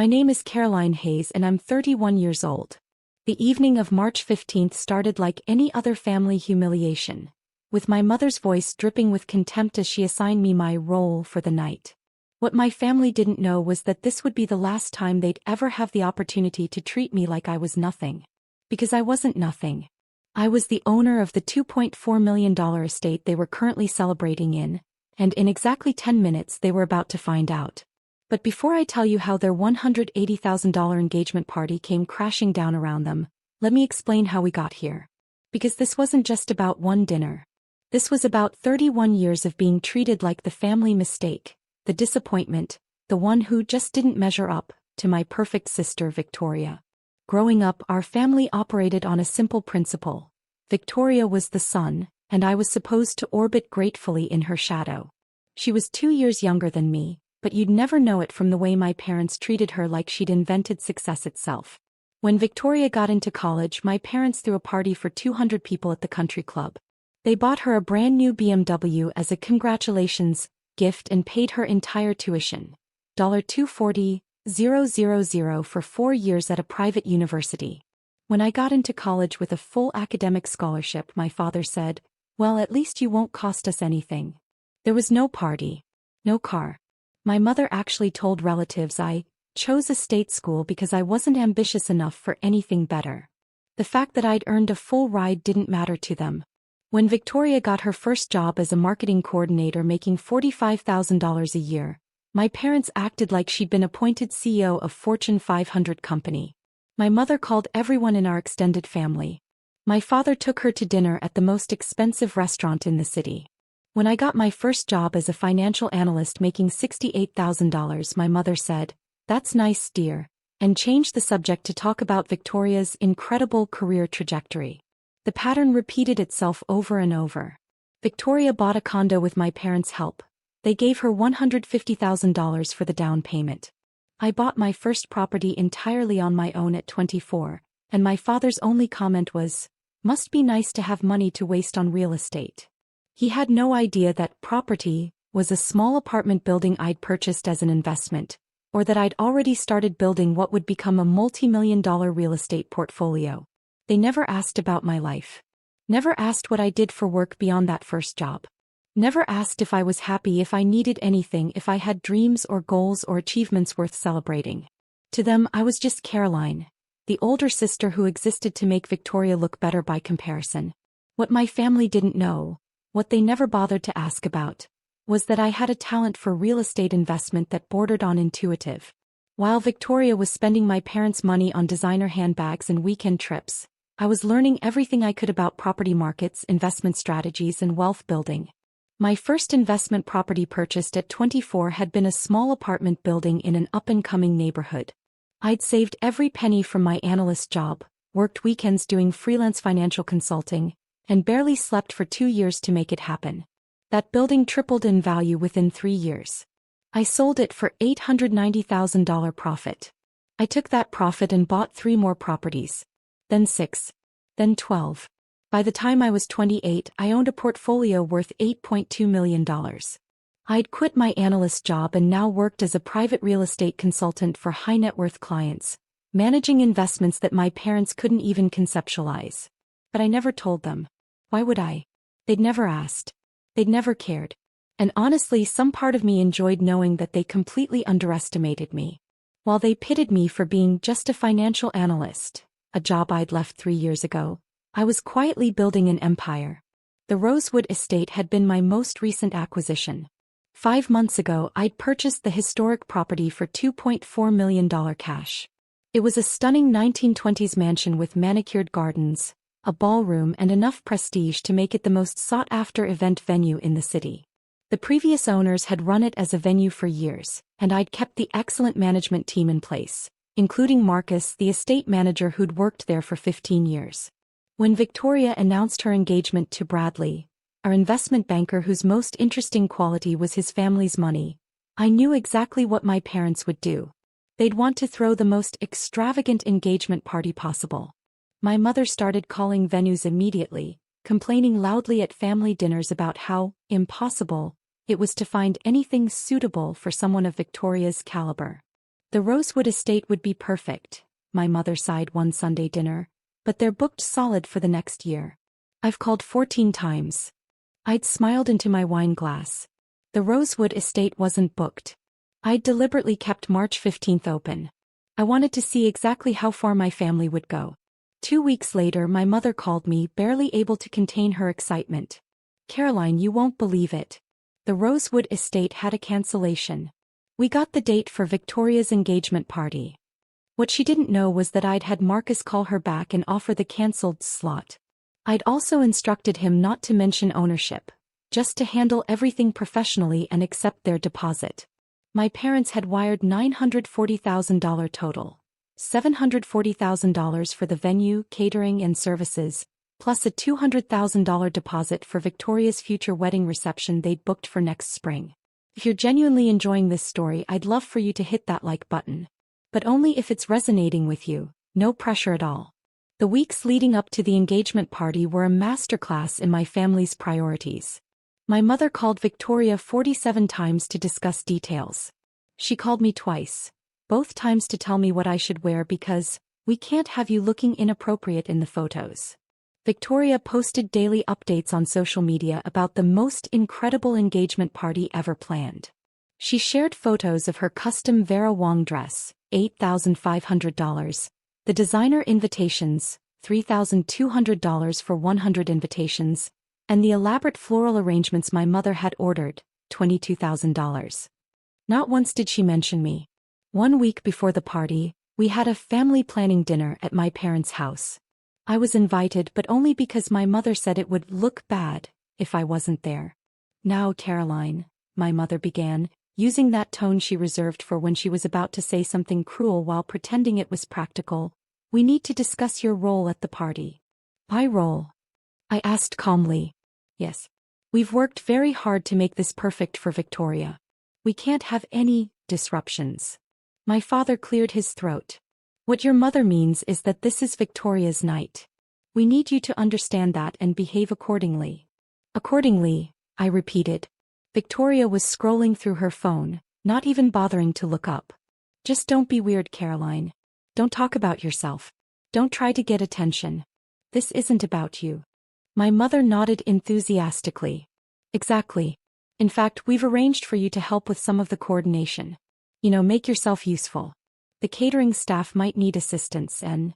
My name is Caroline Hayes and I'm 31 years old. The evening of March 15th started like any other family humiliation, with my mother's voice dripping with contempt as she assigned me my role for the night. What my family didn't know was that this would be the last time they'd ever have the opportunity to treat me like I was nothing. Because I wasn't nothing. I was the owner of the $2.4 million estate they were currently celebrating in, and in exactly 10 minutes they were about to find out. But before I tell you how their $180,000 engagement party came crashing down around them, let me explain how we got here. Because this wasn't just about one dinner. This was about 31 years of being treated like the family mistake, the disappointment, the one who just didn't measure up to my perfect sister Victoria. Growing up, our family operated on a simple principle. Victoria was the sun, and I was supposed to orbit gratefully in her shadow. She was 2 years younger than me, but you'd never know it from the way my parents treated her like she'd invented success itself. When Victoria got into college, my parents threw a party for 200 people at the country club. They bought her a brand new BMW as a congratulations gift and paid her entire tuition, $240,000 for 4 years at a private university. When I got into college with a full academic scholarship, my father said, "Well, at least you won't cost us anything." There was no party, no car. My mother actually told relatives I chose a state school because I wasn't ambitious enough for anything better. The fact that I'd earned a full ride didn't matter to them. When Victoria got her first job as a marketing coordinator making $45,000 a year, my parents acted like she'd been appointed CEO of Fortune 500 company. My mother called everyone in our extended family. My father took her to dinner at the most expensive restaurant in the city. When I got my first job as a financial analyst making $68,000, my mother said, "That's nice, dear," and changed the subject to talk about Victoria's incredible career trajectory. The pattern repeated itself over and over. Victoria bought a condo with my parents' help. They gave her $150,000 for the down payment. I bought my first property entirely on my own at 24, and my father's only comment was, "Must be nice to have money to waste on real estate." He had no idea that property was a small apartment building I'd purchased as an investment, or that I'd already started building what would become a multi-million-dollar real estate portfolio. They never asked about my life. Never asked what I did for work beyond that first job. Never asked if I was happy, if I needed anything, if I had dreams or goals or achievements worth celebrating. To them, I was just Caroline, the older sister who existed to make Victoria look better by comparison. What my family didn't know, what they never bothered to ask about, was that I had a talent for real estate investment that bordered on intuitive. While Victoria was spending my parents' money on designer handbags and weekend trips, I was learning everything I could about property markets, investment strategies, and wealth building. My first investment property purchased at 24 had been a small apartment building in an up-and-coming neighborhood. I'd saved every penny from my analyst job, worked weekends doing freelance financial consulting, and barely slept for 2 years to make it happen. That building tripled in value within 3 years. I sold it for $890,000 profit. I took that profit and bought 3 more properties. Then 6. Then 12. By the time I was 28, I owned a portfolio worth $8.2 million. I'd quit my analyst job and now worked as a private real estate consultant for high-net-worth clients, managing investments that my parents couldn't even conceptualize. But I never told them. Why would I? They'd never asked. They'd never cared. And honestly, some part of me enjoyed knowing that they completely underestimated me. While they pitted me for being just a financial analyst, a job I'd left 3 years ago, I was quietly building an empire. The Rosewood estate had been my most recent acquisition. 5 months ago, I'd purchased the historic property for $2.4 million cash. It was a stunning 1920s mansion with manicured gardens, a ballroom, and enough prestige to make it the most sought-after event venue in the city. The previous owners had run it as a venue for years, and I'd kept the excellent management team in place, including Marcus, the estate manager who'd worked there for 15 years. When Victoria announced her engagement to Bradley, our investment banker whose most interesting quality was his family's money, I knew exactly what my parents would do. They'd want to throw the most extravagant engagement party possible. My mother started calling venues immediately, complaining loudly at family dinners about how impossible it was to find anything suitable for someone of Victoria's caliber. The Rosewood estate would be perfect, my mother sighed one Sunday dinner, but they're booked solid for the next year. I've called 14 times. I'd smiled into my wine glass. The Rosewood estate wasn't booked. I'd deliberately kept March 15th open. I wanted to see exactly how far my family would go. 2 weeks later, my mother called me, barely able to contain her excitement. Caroline, you won't believe it. The Rosewood estate had a cancellation. We got the date for Victoria's engagement party. What she didn't know was that I'd had Marcus call her back and offer the cancelled slot. I'd also instructed him not to mention ownership, just to handle everything professionally and accept their deposit. My parents had wired $940,000 total. $740,000 for the venue, catering and services, plus a $200,000 deposit for Victoria's future wedding reception they'd booked for next spring. If you're genuinely enjoying this story, I'd love for you to hit that like button. But only if it's resonating with you, no pressure at all. The weeks leading up to the engagement party were a masterclass in my family's priorities. My mother called Victoria 47 times to discuss details. She called me twice, both times to tell me what I should wear because we can't have you looking inappropriate in the photos. Victoria posted daily updates on social media about the most incredible engagement party ever planned. She shared photos of her custom Vera Wang dress, $8,500, the designer invitations, $3,200 for 100 invitations, and the elaborate floral arrangements my mother had ordered, $22,000. Not once did she mention me. 1 week before the party, we had a family planning dinner at my parents' house. I was invited, but only because my mother said it would look bad if I wasn't there. Now, Caroline, my mother began, using that tone she reserved for when she was about to say something cruel while pretending it was practical, we need to discuss your role at the party. My role? I asked calmly. Yes. We've worked very hard to make this perfect for Victoria. We can't have any disruptions. My father cleared his throat. What your mother means is that this is Victoria's night. We need you to understand that and behave accordingly. Accordingly, I repeated. Victoria was scrolling through her phone, not even bothering to look up. Just don't be weird, Caroline. Don't talk about yourself. Don't try to get attention. This isn't about you. My mother nodded enthusiastically. Exactly. In fact, we've arranged for you to help with some of the coordination. Make yourself useful. The catering staff might need assistance and...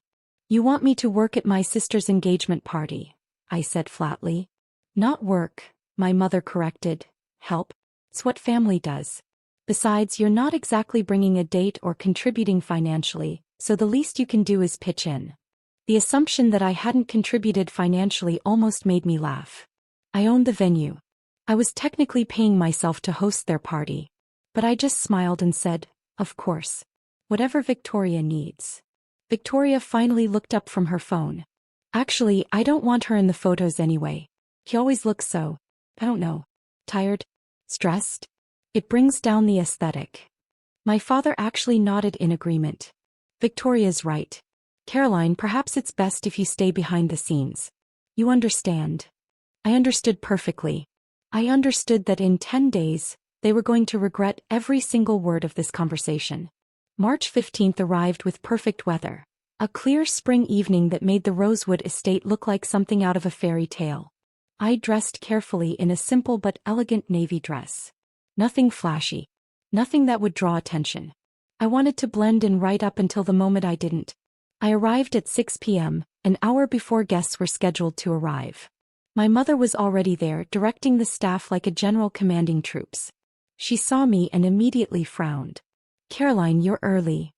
You want me to work at my sister's engagement party, I said flatly. Not work, my mother corrected. Help. It's what family does. Besides, you're not exactly bringing a date or contributing financially, so the least you can do is pitch in. The assumption that I hadn't contributed financially almost made me laugh. I owned the venue. I was technically paying myself to host their party. But I just smiled and said, of course. Whatever Victoria needs. Victoria finally looked up from her phone. Actually, I don't want her in the photos anyway. He always looks so, I don't know, tired, stressed. It brings down the aesthetic. My father actually nodded in agreement. Victoria's right. Caroline, perhaps it's best if you stay behind the scenes. You understand. I understood perfectly. I understood that in 10 days, they were going to regret every single word of this conversation. March 15th arrived with perfect weather. A clear spring evening that made the Rosewood estate look like something out of a fairy tale. I dressed carefully in a simple but elegant navy dress. Nothing flashy. Nothing that would draw attention. I wanted to blend in right up until the moment I didn't. I arrived at 6 p.m., an hour before guests were scheduled to arrive. My mother was already there, directing the staff like a general commanding troops. She saw me and immediately frowned. Caroline, you're early.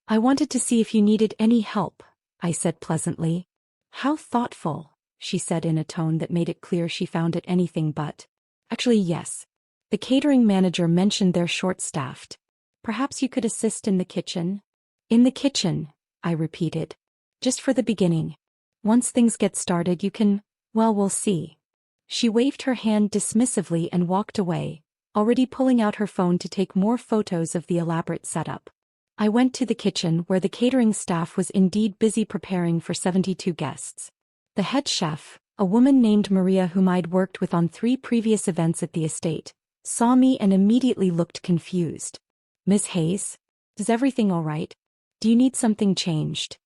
I wanted to see if you needed any help, I said pleasantly. How thoughtful, she said in a tone that made it clear she found it anything but. Actually, yes. The catering manager mentioned they're short-staffed. Perhaps you could assist in the kitchen? In the kitchen, I repeated. Just for the beginning. Once things get started you can, well, we'll see. She waved her hand dismissively and walked away, already pulling out her phone to take more photos of the elaborate setup. I went to the kitchen where the catering staff was indeed busy preparing for 72 guests. The head chef, a woman named Maria whom I'd worked with on 3 previous events at the estate, saw me and immediately looked confused. Miss Hayes? Is everything all right? Do you need something changed?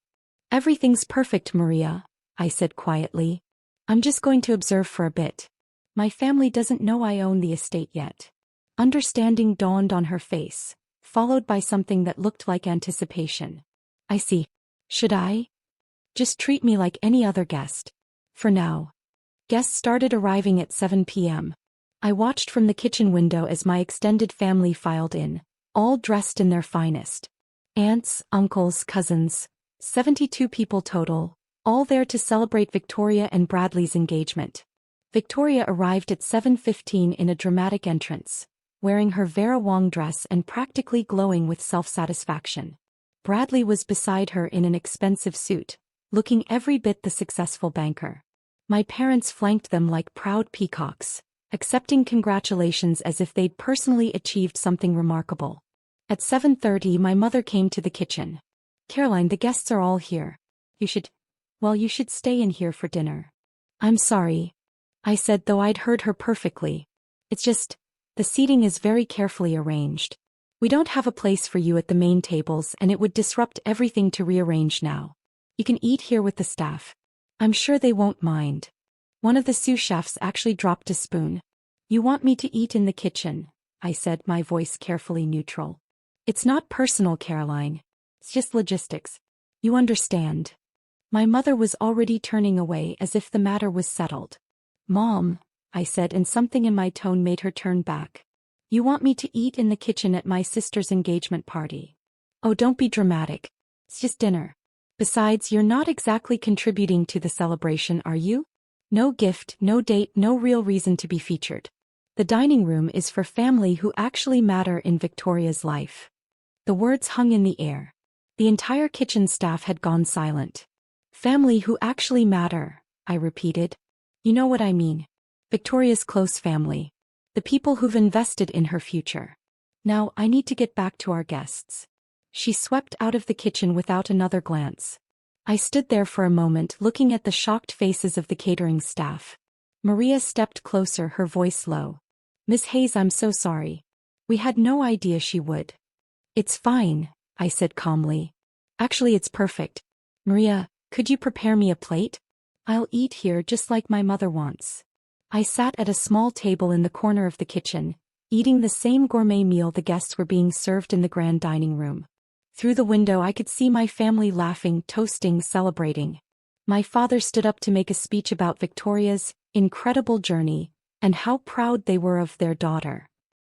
Everything's perfect, Maria, I said quietly. I'm just going to observe for a bit. My family doesn't know I own the estate yet. Understanding dawned on her face, followed by something that looked like anticipation. I see. Should I? Just treat me like any other guest. For now. Guests started arriving at 7 p.m. I watched from the kitchen window as my extended family filed in, all dressed in their finest. Aunts, uncles, cousins, 72 people total, all there to celebrate Victoria and Bradley's engagement. Victoria arrived at 7:15 in a dramatic entrance, wearing her Vera Wang dress and practically glowing with self-satisfaction. Bradley was beside her in an expensive suit, looking every bit the successful banker. My parents flanked them like proud peacocks, accepting congratulations as if they'd personally achieved something remarkable. At 7:30 my mother came to the kitchen. Caroline, the guests are all here. You should stay in here for dinner. I'm sorry, I said, though I'd heard her perfectly. It's just, the seating is very carefully arranged. We don't have a place for you at the main tables and it would disrupt everything to rearrange now. You can eat here with the staff. I'm sure they won't mind. One of the sous chefs actually dropped a spoon. You want me to eat in the kitchen, I said, my voice carefully neutral. It's not personal, Caroline. It's just logistics. You understand. My mother was already turning away as if the matter was settled. Mom, I said, and something in my tone made her turn back. You want me to eat in the kitchen at my sister's engagement party? Oh, don't be dramatic. It's just dinner. Besides, you're not exactly contributing to the celebration, are you? No gift, no date, no real reason to be featured. The dining room is for family who actually matter in Victoria's life. The words hung in the air. The entire kitchen staff had gone silent. Family who actually matter, I repeated. You know what I mean. Victoria's close family. The people who've invested in her future. Now, I need to get back to our guests. She swept out of the kitchen without another glance. I stood there for a moment looking at the shocked faces of the catering staff. Maria stepped closer, her voice low. Miss Hayes, I'm so sorry. We had no idea she would. It's fine, I said calmly. Actually, it's perfect. Maria, could you prepare me a plate? I'll eat here just like my mother wants. I sat at a small table in the corner of the kitchen, eating the same gourmet meal the guests were being served in the grand dining room. Through the window I could see my family laughing, toasting, celebrating. My father stood up to make a speech about Victoria's incredible journey, and how proud they were of their daughter.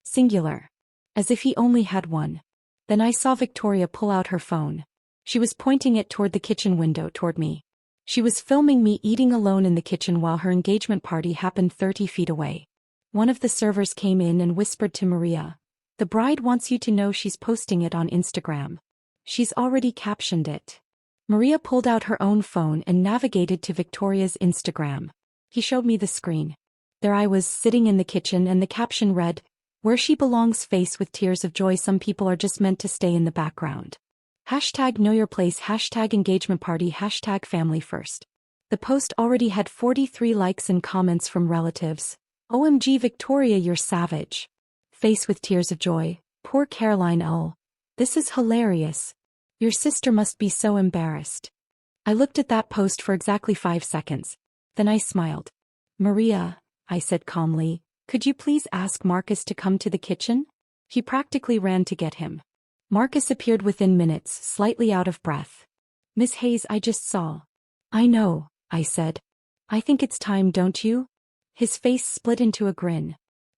Singular. As if he only had one. Then I saw Victoria pull out her phone. She was pointing it toward the kitchen window, toward me. She was filming me eating alone in the kitchen while her engagement party happened 30 feet away. One of the servers came in and whispered to Maria, "The bride wants you to know she's posting it on Instagram. She's already captioned it." Maria pulled out her own phone and navigated to Victoria's Instagram. He showed me the screen. There I was, sitting in the kitchen, and the caption read, "Where she belongs," face with tears of joy. Some people are just meant to stay in the background. Hashtag know your place, hashtag engagement party, hashtag family first. The post already had 43 likes and comments from relatives. OMG Victoria, you're savage. Face with tears of joy. Poor Caroline, oh. This is hilarious. Your sister must be so embarrassed. I looked at that post for exactly 5 seconds. Then I smiled. Maria, I said calmly, could you please ask Marcus to come to the kitchen? He practically ran to get him. Marcus appeared within minutes, slightly out of breath. Miss Hayes, I just saw. I know, I said. I think it's time, don't you? His face split into a grin.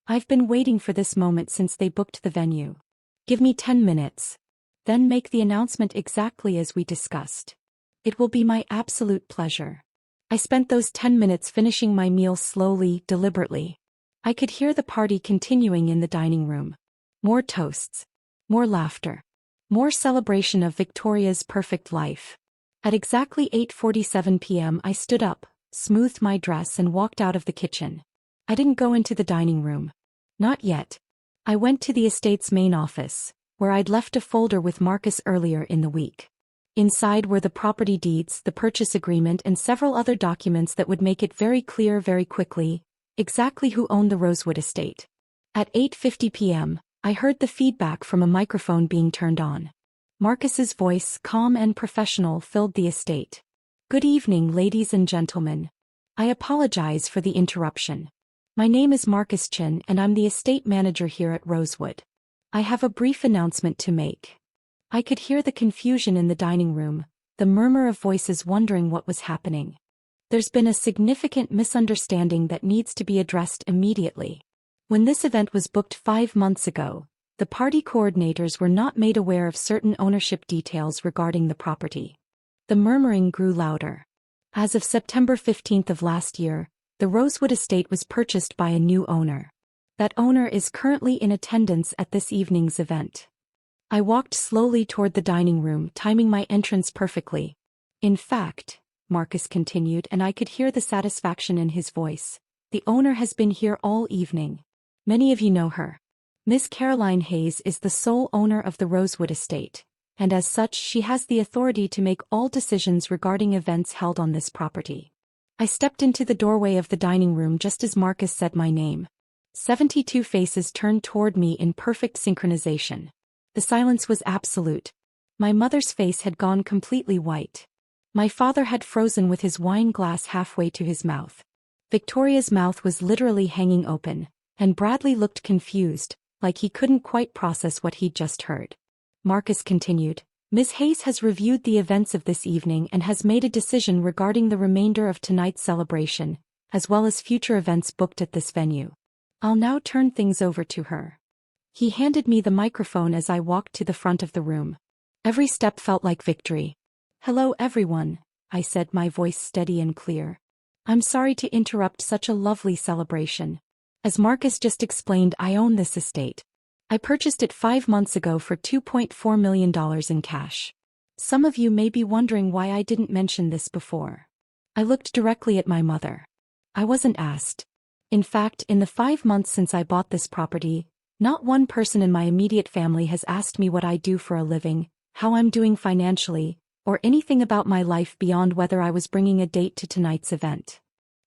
I've been waiting for this moment since they booked the venue. Give me 10 minutes. Then make the announcement exactly as we discussed. It will be my absolute pleasure. I spent those 10 minutes finishing my meal slowly, deliberately. I could hear the party continuing in the dining room. More toasts. More laughter. More celebration of Victoria's perfect life. At exactly 8:47 p.m. I stood up, smoothed my dress and walked out of the kitchen. I didn't go into the dining room. Not yet. I went to the estate's main office, where I'd left a folder with Marcus earlier in the week. Inside were the property deeds, the purchase agreement, and several other documents that would make it very clear very quickly exactly who owned the Rosewood estate. At 8:50 p.m., I heard the feedback from a microphone being turned on. Marcus's voice, calm and professional, filled the estate. "Good evening, ladies and gentlemen. I apologize for the interruption. My name is Marcus Chin and I'm the estate manager here at Rosewood. I have a brief announcement to make." I could hear the confusion in the dining room, the murmur of voices wondering what was happening. "There's been a significant misunderstanding that needs to be addressed immediately. When this event was booked 5 months ago, the party coordinators were not made aware of certain ownership details regarding the property." The murmuring grew louder. As of September 15th of last year, the Rosewood estate was purchased by a new owner. That owner is currently in attendance at this evening's event. I walked slowly toward the dining room, timing my entrance perfectly. "In fact," Marcus continued, and I could hear the satisfaction in his voice, "the owner has been here all evening. Many of you know her. Miss Caroline Hayes is the sole owner of the Rosewood estate, and as such she has the authority to make all decisions regarding events held on this property." I stepped into the doorway of the dining room just as Marcus said my name. 72 faces turned toward me in perfect synchronization. The silence was absolute. My mother's face had gone completely white. My father had frozen with his wine glass halfway to his mouth. Victoria's mouth was literally hanging open, and Bradley looked confused, like he couldn't quite process what he'd just heard. Marcus continued, "Ms. Hayes has reviewed the events of this evening and has made a decision regarding the remainder of tonight's celebration, as well as future events booked at this venue. I'll now turn things over to her." He handed me the microphone as I walked to the front of the room. Every step felt like victory. "Hello everyone," I said, my voice steady and clear. "I'm sorry to interrupt such a lovely celebration. As Marcus just explained, I own this estate. I purchased it 5 months ago for $2.4 million in cash. Some of you may be wondering why I didn't mention this before." I looked directly at my mother. I wasn't asked. In fact, in the 5 months since I bought this property, not one person in my immediate family has asked me what I do for a living, how I'm doing financially, or anything about my life beyond whether I was bringing a date to tonight's event.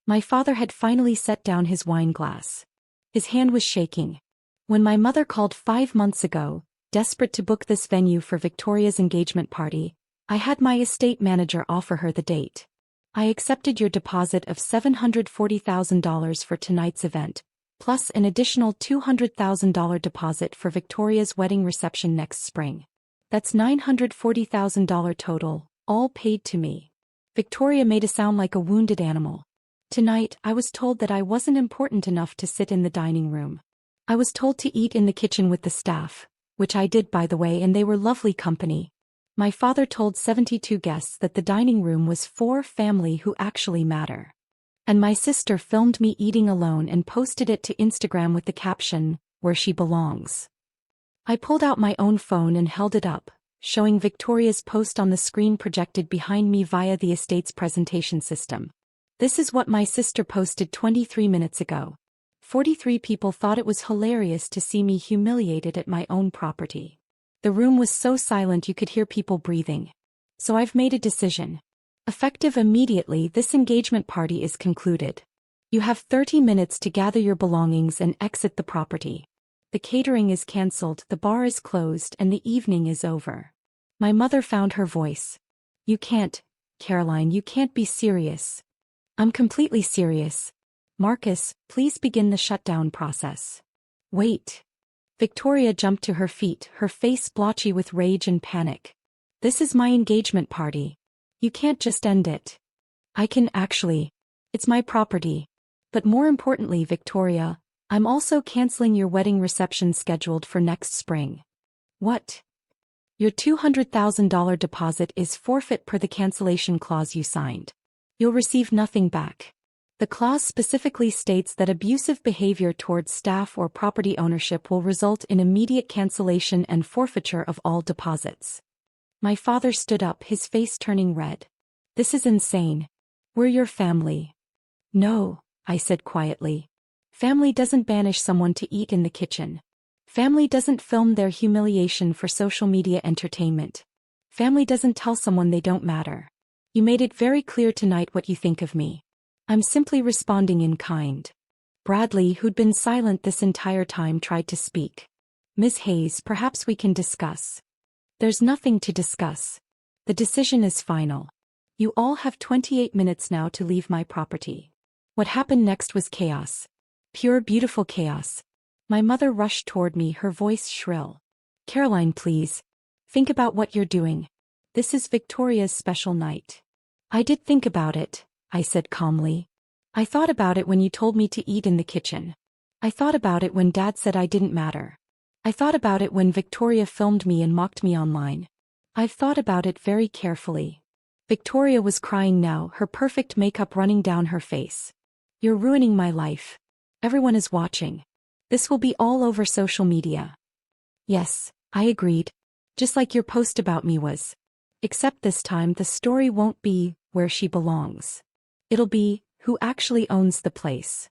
My father had finally set down his wine glass. His hand was shaking. When my mother called 5 months ago, desperate to book this venue for Victoria's engagement party, I had my estate manager offer her the date. "I accepted your deposit of $740,000 for tonight's event, plus an additional $200,000 deposit for Victoria's wedding reception next spring. That's $940,000 total, all paid to me." Victoria made a sound like a wounded animal. "Tonight, I was told that I wasn't important enough to sit in the dining room. I was told to eat in the kitchen with the staff, which I did by the way, and they were lovely company. My father told 72 guests that the dining room was for family who actually matter. And my sister filmed me eating alone and posted it to Instagram with the caption, 'Where she belongs.'" I pulled out my own phone and held it up, showing Victoria's post on the screen projected behind me via the estate's presentation system. "This is what my sister posted 23 minutes ago. 43 people thought it was hilarious to see me humiliated at my own property." The room was so silent you could hear people breathing. "So I've made a decision. Effective immediately, this engagement party is concluded. You have 30 minutes to gather your belongings and exit the property. The catering is cancelled, the bar is closed, and the evening is over." My mother found her voice. "You can't, Caroline, you can't be serious." "I'm completely serious. Marcus, please begin the shutdown process." "Wait." Victoria jumped to her feet, her face blotchy with rage and panic. "This is my engagement party. You can't just end it." "I can actually. It's my property. But more importantly, Victoria, I'm also canceling your wedding reception scheduled for next spring." "What?" "Your $200,000 deposit is forfeit per the cancellation clause you signed. You'll receive nothing back. The clause specifically states that abusive behavior towards staff or property ownership will result in immediate cancellation and forfeiture of all deposits." My father stood up, his face turning red. "This is insane. We're your family." "No," I said quietly. "Family doesn't banish someone to eat in the kitchen. Family doesn't film their humiliation for social media entertainment. Family doesn't tell someone they don't matter. You made it very clear tonight what you think of me. I'm simply responding in kind." Bradley, who'd been silent this entire time, tried to speak. "Miss Hayes, perhaps we can discuss." There's nothing to discuss. The decision is final. You all have 28 minutes now to leave my property. What happened next was chaos. Pure beautiful chaos. My mother rushed toward me, her voice shrill. Caroline, please. Think about what you're doing. This is Victoria's special night. I did think about it, I said calmly. I thought about it when you told me to eat in the kitchen. I thought about it when Dad said I didn't matter. I thought about it when Victoria filmed me and mocked me online. I've thought about it very carefully. Victoria was crying now, her perfect makeup running down her face. You're ruining my life. Everyone is watching. This will be all over social media. Yes, I agreed. Just like your post about me was. Except this time the story won't be where she belongs. It'll be who actually owns the place.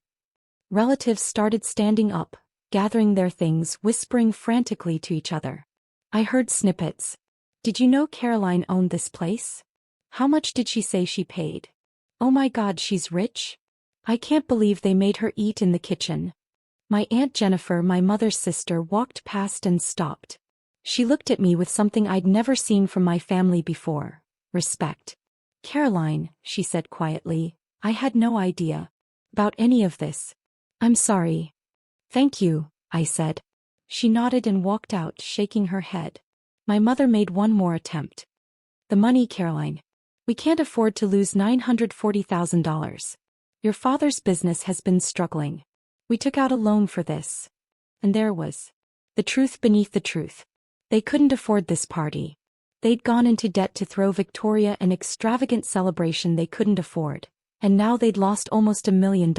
Relatives started standing up, gathering their things, whispering frantically to each other. I heard snippets. Did you know Caroline owned this place? How much did she say she paid? Oh my God, she's rich? I can't believe they made her eat in the kitchen. My Aunt Jennifer, my mother's sister, walked past and stopped. She looked at me with something I'd never seen from my family before: respect. Caroline, she said quietly, I had no idea about any of this. I'm sorry. Thank you, I said. She nodded and walked out, shaking her head. My mother made one more attempt. The money, Caroline. We can't afford to lose $940,000. Your father's business has been struggling. We took out a loan for this. And there was the truth beneath the truth. They couldn't afford this party. They'd gone into debt to throw Victoria an extravagant celebration they couldn't afford, and now they'd lost almost $1 million.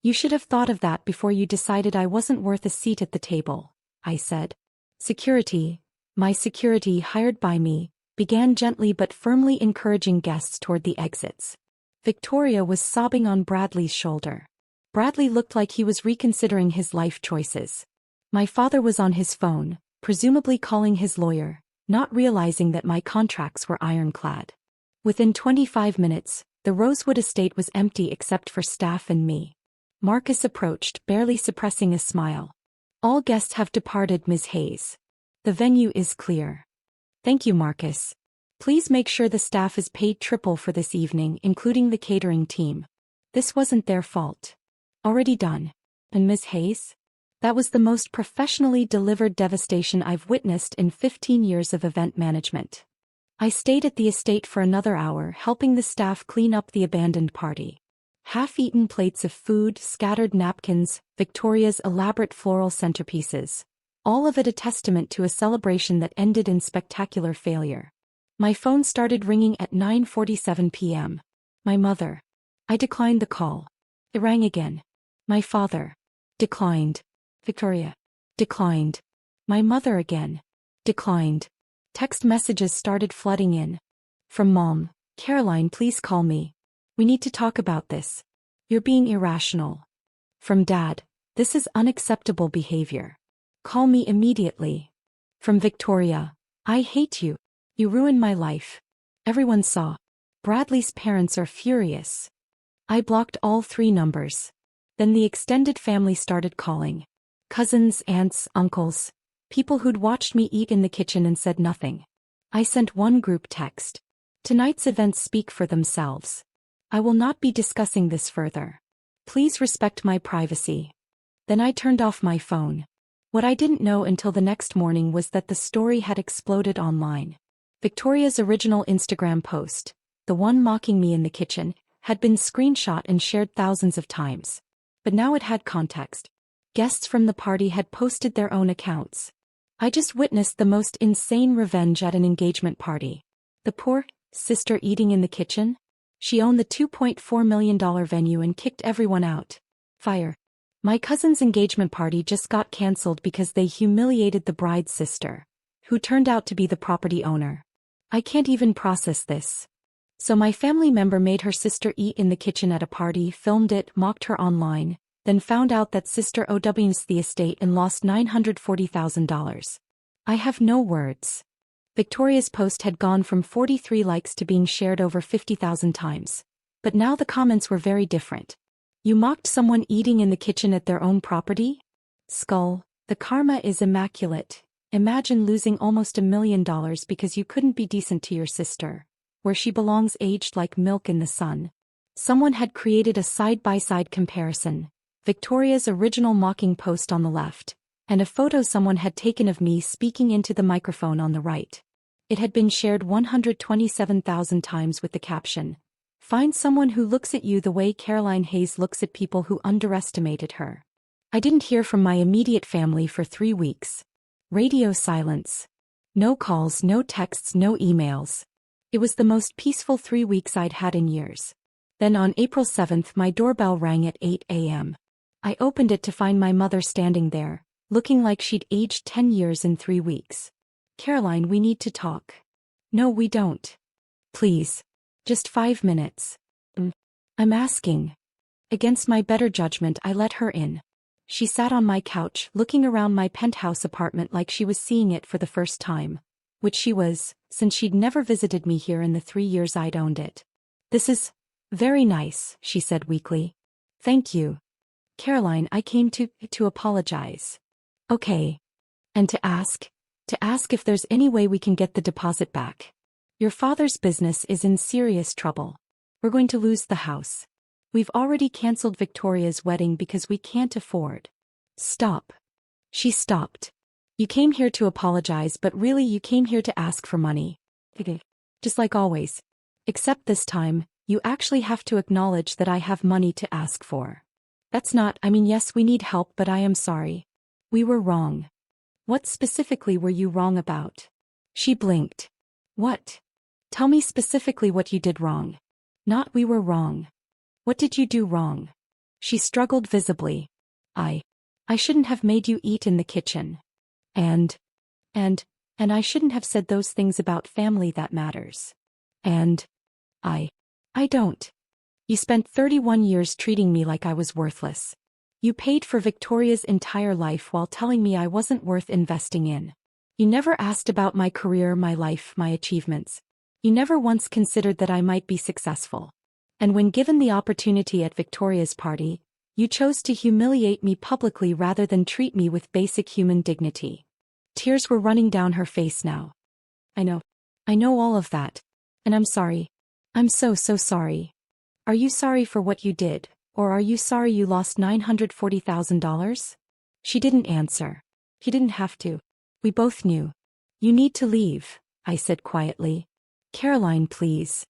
You should have thought of that before you decided I wasn't worth a seat at the table, I said. Security, my security hired by me, began gently but firmly encouraging guests toward the exits. Victoria was sobbing on Bradley's shoulder. Bradley looked like he was reconsidering his life choices. My father was on his phone, presumably calling his lawyer, not realizing that my contracts were ironclad. Within 25 minutes, the Rosewood estate was empty except for staff and me. Marcus approached, barely suppressing a smile. All guests have departed, Ms. Hayes. The venue is clear. Thank you, Marcus. Please make sure the staff is paid triple for this evening, including the catering team. This wasn't their fault. Already done. And Ms. Hayes? That was the most professionally delivered devastation I've witnessed in 15 years of event management. I stayed at the estate for another hour, helping the staff clean up the abandoned party. Half-eaten plates of food, scattered napkins, Victoria's elaborate floral centerpieces. All of it a testament to a celebration that ended in spectacular failure. My phone started ringing at 9:47 p.m. My mother. I declined the call. It rang again. My father. Declined. Victoria. Declined. My mother again. Declined. Text messages started flooding in. From Mom. Caroline, please call me. We need to talk about this. You're being irrational. From Dad. This is unacceptable behavior. Call me immediately. From Victoria. I hate you. You ruined my life. Everyone saw. Bradley's parents are furious. I blocked all 3 numbers. Then the extended family started calling. Cousins, aunts, uncles. People who'd watched me eat in the kitchen and said nothing. I sent one group text. Tonight's events speak for themselves. I will not be discussing this further. Please respect my privacy. Then I turned off my phone. What I didn't know until the next morning was that the story had exploded online. Victoria's original Instagram post, the one mocking me in the kitchen, had been screenshot and shared thousands of times. But now it had context. Guests from the party had posted their own accounts. I just witnessed the most insane revenge at an engagement party. The poor sister eating in the kitchen? She owned the $2.4 million venue and kicked everyone out. Fire. My cousin's engagement party just got cancelled because they humiliated the bride's sister, who turned out to be the property owner. I can't even process this. So my family member made her sister eat in the kitchen at a party, filmed it, mocked her online, then found out that sister owns the estate and lost $940,000. I have no words. Victoria's post had gone from 43 likes to being shared over 50,000 times. But now the comments were very different. You mocked someone eating in the kitchen at their own property? Skull, the karma is immaculate. Imagine losing almost $1 million because you couldn't be decent to your sister, where she belongs aged like milk in the sun. Someone had created a side-by-side comparison, Victoria's original mocking post on the left, and a photo someone had taken of me speaking into the microphone on the right. It had been shared 127,000 times with the caption, "Find someone who looks at you the way Caroline Hayes looks at people who underestimated her." I didn't hear from my immediate family for 3 weeks. Radio silence. No calls, no texts, no emails. It was the most peaceful 3 weeks I'd had in years. Then on April 7th my doorbell rang at 8 a.m. I opened it to find my mother standing there, looking like she'd aged 10 years in 3 weeks. "Caroline, we need to talk." "No, we don't. Please. Just 5 minutes." "I'm asking." Against my better judgment I let her in. She sat on my couch, looking around my penthouse apartment like she was seeing it for the first time, which she was, since she'd never visited me here in the 3 years I'd owned it. "This is very nice," she said weakly. "Thank you. Caroline, I came to apologize." "Okay. And to ask if there's any way we can get the deposit back. Your father's business is in serious trouble. We're going to lose the house. We've already canceled Victoria's wedding because we can't afford." "Stop." She stopped. "You came here to apologize, but really you came here to ask for money. Just like always. Except this time, you actually have to acknowledge that I have money to ask for. Yes, we need help, but I am sorry. We were wrong." "What specifically were you wrong about?" She blinked. "What? Tell me specifically what you did wrong." "Not we were wrong. What did you do wrong?" She struggled visibly. I shouldn't have made you eat in the kitchen. And I shouldn't have said those things about family that matters. And I don't. You spent 31 years treating me like I was worthless. You paid for Victoria's entire life while telling me I wasn't worth investing in. You never asked about my career, my life, my achievements. You never once considered that I might be successful. And when given the opportunity at Victoria's party, you chose to humiliate me publicly rather than treat me with basic human dignity." Tears were running down her face now. I know all of that. And I'm sorry. I'm so sorry. Are you sorry for what you did, or are you sorry you lost $940,000? She didn't answer. He didn't have to. We both knew. "You need to leave," I said quietly. "Caroline, please.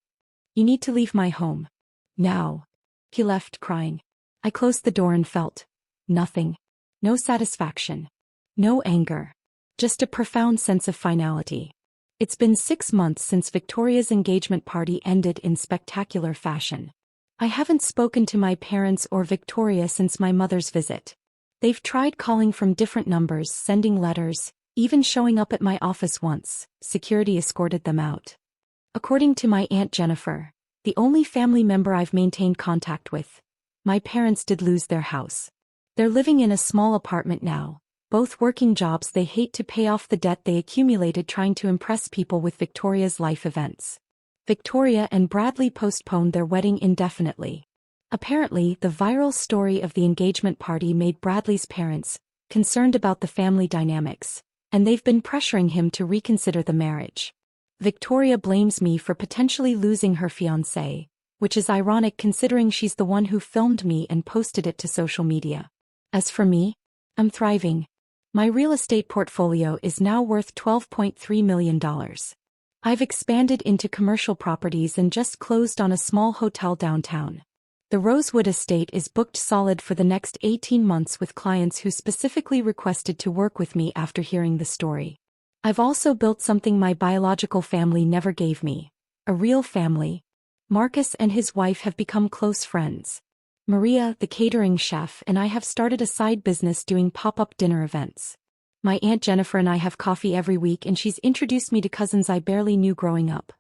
You need to leave my home. Now." He left crying. I closed the door and felt nothing. No satisfaction. No anger. Just a profound sense of finality. It's been 6 months since Victoria's engagement party ended in spectacular fashion. I haven't spoken to my parents or Victoria since my mother's visit. They've tried calling from different numbers, sending letters, even showing up at my office once. Security escorted them out. According to my Aunt Jennifer, the only family member I've maintained contact with, my parents did lose their house. They're living in a small apartment now, both working jobs they hate to pay off the debt they accumulated trying to impress people with Victoria's life events. Victoria and Bradley postponed their wedding indefinitely. Apparently, the viral story of the engagement party made Bradley's parents concerned about the family dynamics, and they've been pressuring him to reconsider the marriage. Victoria blames me for potentially losing her fiancé, which is ironic considering she's the one who filmed me and posted it to social media. As for me, I'm thriving. My real estate portfolio is now worth $12.3 million. I've expanded into commercial properties and just closed on a small hotel downtown. The Rosewood estate is booked solid for the next 18 months with clients who specifically requested to work with me after hearing the story. I've also built something my biological family never gave me, a real family. Marcus and his wife have become close friends. Maria, the catering chef, and I have started a side business doing pop-up dinner events. My Aunt Jennifer and I have coffee every week, and she's introduced me to cousins I barely knew growing up.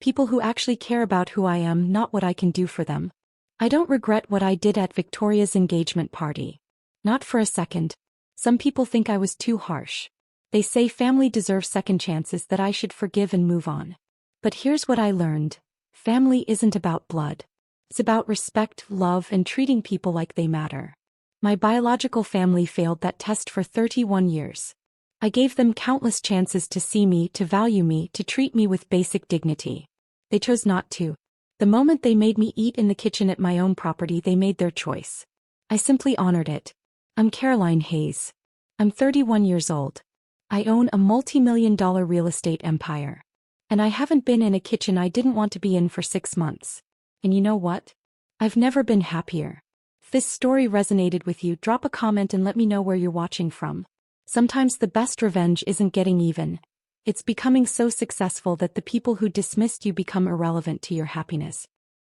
People who actually care about who I am, not what I can do for them. I don't regret what I did at Victoria's engagement party. Not for a second. Some people think I was too harsh. They say family deserves second chances, that I should forgive and move on. But here's what I learned. Family isn't about blood. It's about respect, love, and treating people like they matter. My biological family failed that test for 31 years. I gave them countless chances to see me, to value me, to treat me with basic dignity. They chose not to. The moment they made me eat in the kitchen at my own property, they made their choice. I simply honored it. I'm Caroline Hayes. I'm 31 years old. I own a multi-million-dollar real estate empire. And I haven't been in a kitchen I didn't want to be in for 6 months. And you know what? I've never been happier. If this story resonated with you, drop a comment and let me know where you're watching from. Sometimes the best revenge isn't getting even. It's becoming so successful that the people who dismissed you become irrelevant to your happiness.